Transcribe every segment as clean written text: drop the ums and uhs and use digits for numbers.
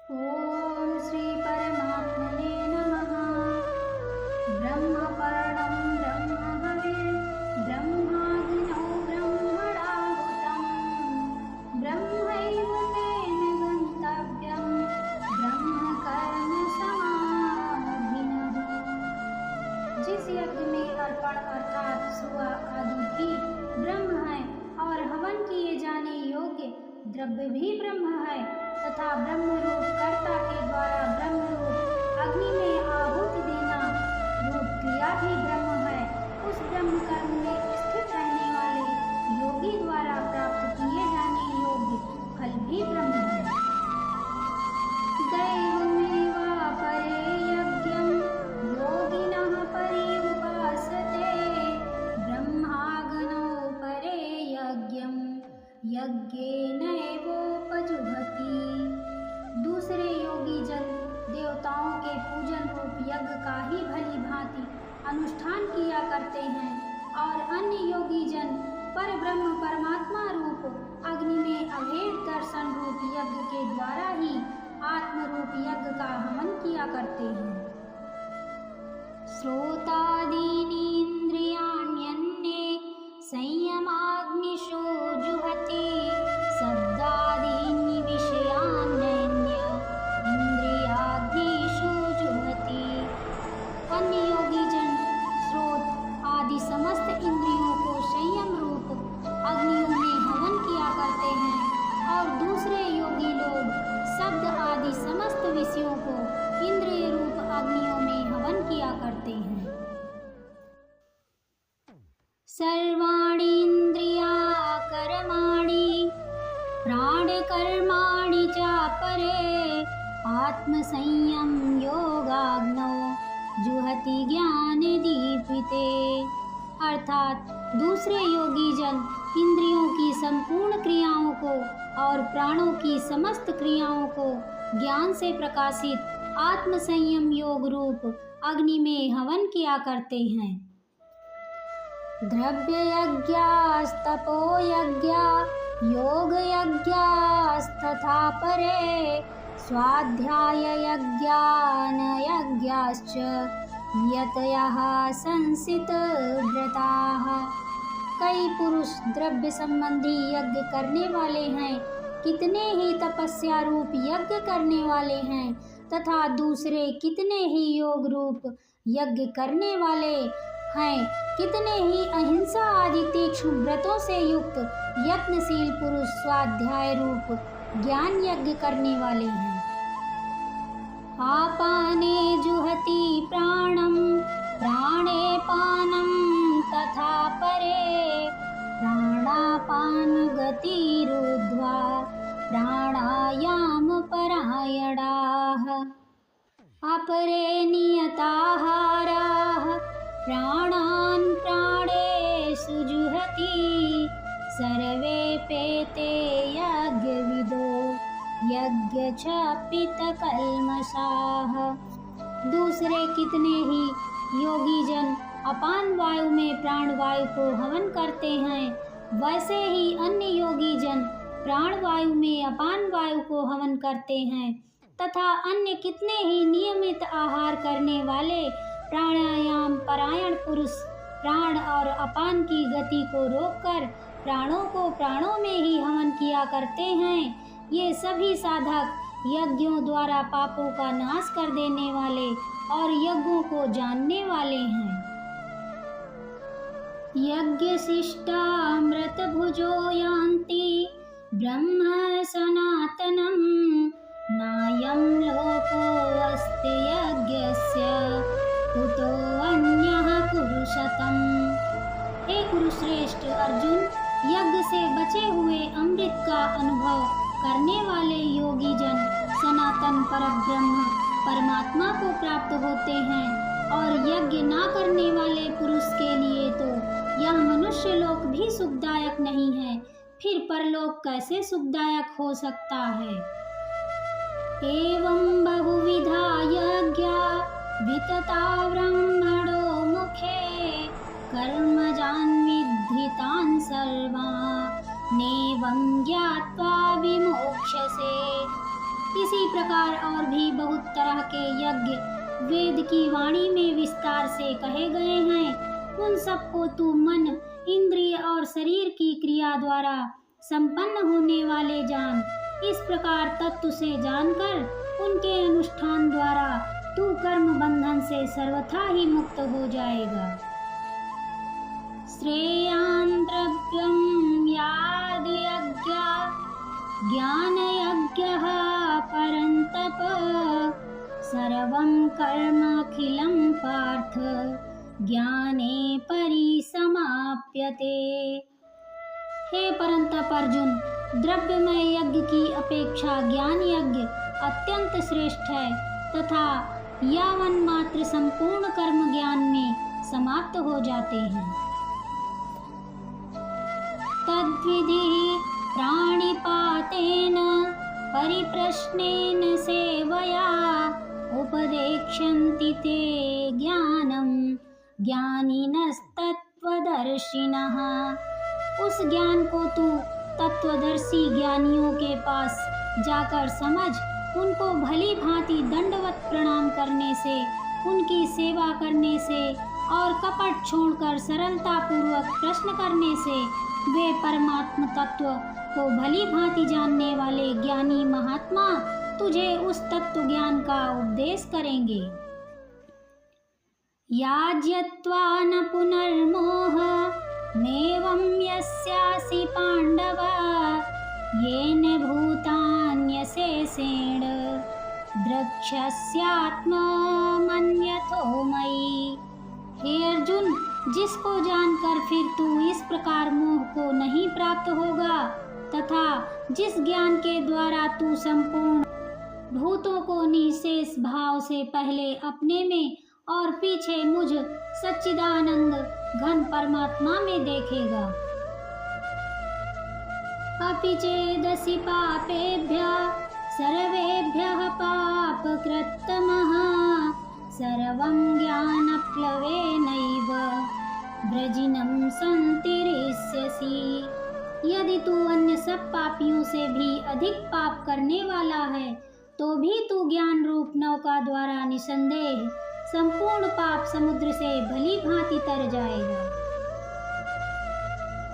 ओम श्री परमात्मने नमः। ब्रह्मपर्णं ब्रह्महविः ब्रह्माग्नौ ब्रह्मणाहुतं ब्रह्मैव तेन गन्तव्यं ब्रह्मकर्म समाधिनः। जिस यज्ञ में अर्पण अर्थात सुआ आदि भी ब्रह्म है और हवन किए जाने योग्य द्रव्य भी ब्रह्म है तथा ब्रह्म रूप कर्ता के द्वारा ब्रह्म रूप अग्नि में आहुति देना रूप क्रिया भी ब्रह्म है। उस ब्रह्म कर्म में स्थित रहने वाले योगी द्वारा प्राप्त किए जाने योग्य फल भी ब्रह्म है। दैवमेवापरे यज्ञं योगिनः पर्युपासते ब्रह्माग्नौ परे यज्ञं यज्ञेनैवोपजुह्वति। दूसरे योगी जन देवताओं के पूजन रूप यज्ञ का ही भली भांति अनुष्ठान किया करते हैं और अन्य योगी जन पर ब्रह्म परमात्मा रूप अग्नि में अभेद दर्शन रूप यज्ञ के द्वारा ही आत्म रूप यज्ञ का हवन किया करते हैं। श्रोतादीनि इंद्रियाण्यन्ये संयमाग्निषु जुहति शब्दादीनि विषयान्यन्य इंद्रियाग्निषु जुहति। अन्य योगी जन स्रोत आदि समस्त इंद्रियों को संयम रूप अग्नियों में हवन किया करते हैं और दूसरे योगी लोग शब्द आदि समस्त विषयों को इंद्रिय रूप अग्नियों में हवन किया करते हैं। सर्वाणि इंद्रियाकर्माणि प्राणकर्माणि चापरे आत्मसंयम योगाग्नौ जुहति ज्ञान दीपिते। अर्थात दूसरे योगी जन इंद्रियों की संपूर्ण क्रियाओं को और प्राणों की समस्त क्रियाओं को ज्ञान से प्रकाशित आत्मसंयम योग रूप अग्नि में हवन किया करते हैं। द्रव्य यज्ञास्तपो यज्ञा योग यज्ञास्तथा परे स्वाध्याय यज्ञान यज्ञाश्च यतयः संसित व्रताः। कई पुरुष द्रव्य संबंधी यज्ञ करने वाले हैं, कितने ही तपस्या रूप यज्ञ करने वाले हैं तथा दूसरे कितने ही योग रूप यज्ञ करने वाले हैं, कितने ही अहिंसा आदि तीक्ष्ण व्रतों से युक्त यत्नशील पुरुष स्वाध्याय रूप ज्ञान यज्ञ करने वाले हैं। आपाने जुहति प्राणं प्राणे पानं तथा परे प्राणापान गतिरुद्ध्वा प्राणायाम परायणाः। अपरे नियताहाराः प्राणान् प्राणेषु जुहति सर्वेऽप्येते यज्ञविदो यज्ञक्षपितकल्मषाः। दूसरे कितने ही योगी जन अपान वायु में प्राण वायु को हवन करते हैं, वैसे ही अन्य योगी जन प्राण वायु में अपान वायु को हवन करते हैं तथा अन्य कितने ही नियमित आहार करने वाले प्राणायाम परायण पुरुष प्राण और अपान की गति को रोककर प्राणों को प्राणों में ही हवन किया करते हैं। ये सभी साधक यज्ञों द्वारा पापों का नाश कर देने वाले और यज्ञों को जानने वाले हैं। यज्ञ शिष्टामृत भुजो यान्ति ब्रह्म सनातनम् नायं लोको अस्ति यज्ञस्य कुतो अन्यः कुरुशतम्। हे कुरुश्रेष्ठ अर्जुन, यज्ञ से बचे हुए अमृत का अनुभव करने वाले योगी जन सनातन परब्रह्म परमात्मा को प्राप्त होते हैं और यज्ञ ना करने वाले पुरुष के लिए तो यह मनुष्य लोक भी सुखदायक नहीं है, फिर परलोक कैसे सुखदायक हो सकता है। एवं बहुविधा यज्ञा वितता ब्रह्मणो मुखे कर्मजान् विद्धितान् सर्वान् नेवं ज्ञात्वा विमोक्ष्यसे। इसी प्रकार और भी बहुत तरह के यज्ञ वेद की वाणी में विस्तार से कहे गए हैं। उन सबको तू मन, इंद्रिय और शरीर की क्रिया द्वारा संपन्न होने वाले जान। इस प्रकार तत्व से जानकर उनके अनुष्ठान द्वारा तू कर्म बंधन से सर्वथा ही मुक्त हो जाएगा। श्रेयान् द्रव्यं यादयज्ञा ज्ञानयज्ञः परन्तप सर्वं कर्मखिलं पार्थ ज्ञाने परिसमाप्यते। हे परंतप अर्जुन, द्रव्यमय यज्ञ की अपेक्षा ज्ञान यज्ञ अत्यंत श्रेष्ठ है तथा यावन मात्र संपूर्ण कर्म ज्ञान में समाप्त हो जाते हैं। तद्विधि प्राणिपातेन परिप्रश्नेन सेवया उपदेक्ष्यन्ति ते ज्ञानम् ज्ञानिनस्तत्त्वदर्शिनः। उस ज्ञान को तू तत्वदर्शी ज्ञानियों के पास जाकर समझ, उनको भली भांति दंडवत प्रणाम करने से, उनकी सेवा करने से और कपट छोड़कर सरलता पूर्वक प्रश्न करने से वे परमात्म तत्व को भली भांति जानने वाले ज्ञानी महात्मा तुझे उस तत्व ज्ञान का उपदेश करेंगे। याज्यत्वा न पुनर्मोह मेवं यस्यासि पांडव येन भूतान्यशेषेण द्रक्ष्यस्यात्मन्यथो मयि। हे अर्जुन, जिसको जानकर फिर तू इस प्रकार मोह को नहीं प्राप्त होगा तथा जिस ज्ञान के द्वारा तू संपूर्ण भूतों को निशेष भाव से पहले अपने में और पीछे मुझ सच्चिदानंद घन परमात्मा में देखेगा। अपि चेदसि पापेभ्यः सर्वेभ्यः पापकृत्तमः सर्वं ज्ञानप्लवेनैव वृजिनं संतरिष्यसि। यदि तू अन्य सब पापियों से भी अधिक पाप करने वाला है तो भी तू ज्ञान रूप नौका द्वारा निसंदेह संपूर्ण पाप समुद्र से भली भांति तर जाएगा।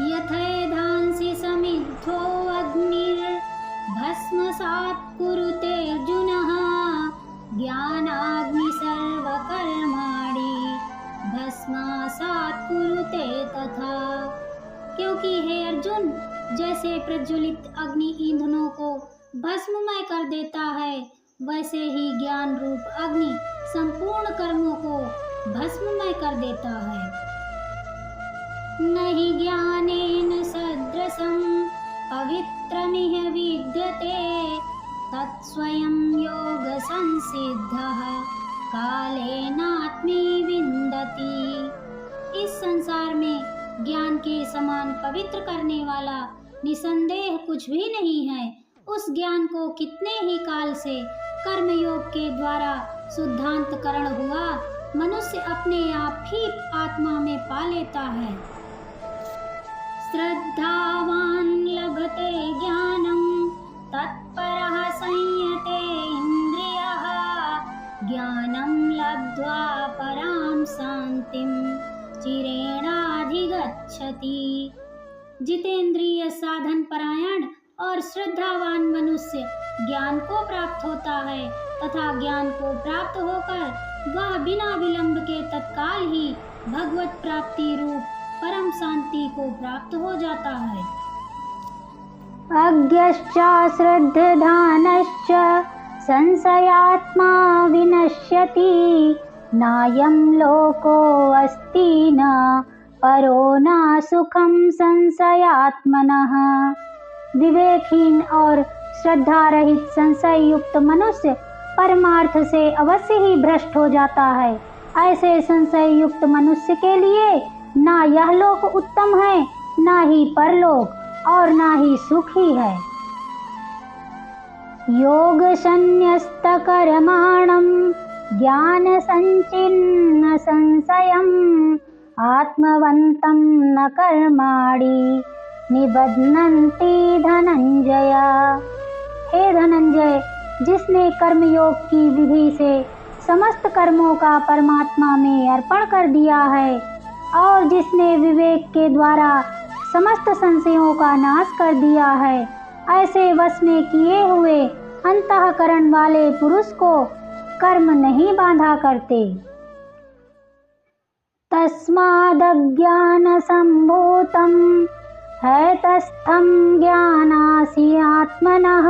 यथैधांसि समिद्धो अग्निर्भस्मसात् कुरुते अर्जुनः ज्ञानाग्नि सर्वकर्माणि भस्मसात् कुरुते तथा। क्योंकि हे अर्जुन, जैसे प्रज्वलित अग्नि ईंधनों को भस्ममय कर देता है, वैसे ही ज्ञान रूप अग्नि संपूर्ण कर्मों को भस्ममय कर देता है। नहि ज्ञानेन सदृशं पवित्रमिह विद्यते तत्स्वयं योग संसिद्धः कालेनात्मी विन्दति। इस संसार में ज्ञान के समान पवित्र करने वाला निसंदेह कुछ भी नहीं है। उस ज्ञान को कितने ही काल से कर्मयोग के द्वारा शुद्धांतकरण हुआ मनुष्य अपने आप ही आत्मा में पा लेता है। श्रद्धावान् लभते ज्ञानं तत्परः संयते इन्द्रियः ज्ञानं लब्ध्वा परां शान्तिं चिरेणाधिगच्छति। जितेंद्रिय साधन परायण और श्रद्धावान मनुष्य ज्ञान को प्राप्त होता है तथा ज्ञान को प्राप्त होकर वह बिना विलंब के तत्काल ही भगवत प्राप्ति रूप परम शांति को प्राप्त हो जाता है। अज्ञश्च श्रद्धानश्च संशयात्मा विनश्यति नायं लोको अस्ति न परो न सुखम संशयात्मनः। विवेकहीन और श्रद्धा रहित संशय युक्त मनुष्य परमार्थ से अवश्य ही भ्रष्ट हो जाता है। ऐसे संशय युक्त मनुष्य के लिए ना यह लोक उत्तम है, ना ही परलोक और ना ही सुखी है। योग संन्यस्त कर्माणं ज्ञान संचिन्न संशयम् आत्मवन्तं न कर्माणि निबध्नन्ति धनंजय। हे धनंजय, जिसने कर्मयोग की विधि से समस्त कर्मों का परमात्मा में अर्पण कर दिया है और जिसने विवेक के द्वारा समस्त संशयों का नाश कर दिया है, ऐसे वश में किए हुए अंतःकरण वाले पुरुष को कर्म नहीं बांधा करते। तस्मादज्ञान संभूतं हैतस्थं ज्ञानासि आत्मनः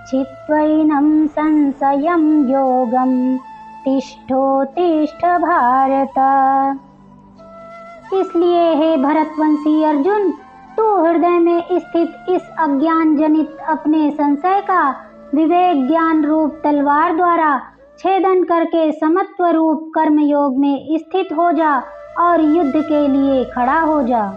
चित्वैनं संशयं योगं तिष्ठोत्तिष्ठ भारत। इसलिए हे भरतवंशी अर्जुन, तू हृदय में स्थित इस अज्ञान जनित अपने संशय का विवेक ज्ञान रूप तलवार द्वारा छेदन करके समत्व रूप कर्म योग में स्थित हो जा और युद्ध के लिए खड़ा हो जा।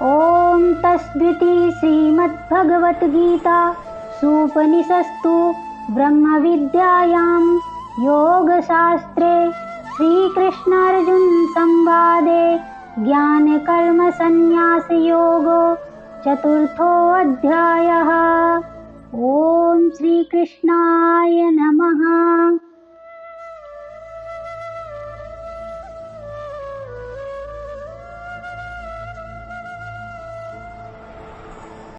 ओम तस्सदिति श्रीमद्भगवद्गीता सूपनिषत्सु ब्रह्म विद्यायां योगशास्त्रे श्रीकृष्णार्जुन संवादे ज्ञान कर्म संन्यास योगो चतुर्थोऽध्यायः। ओम श्री कृष्णाय नमः।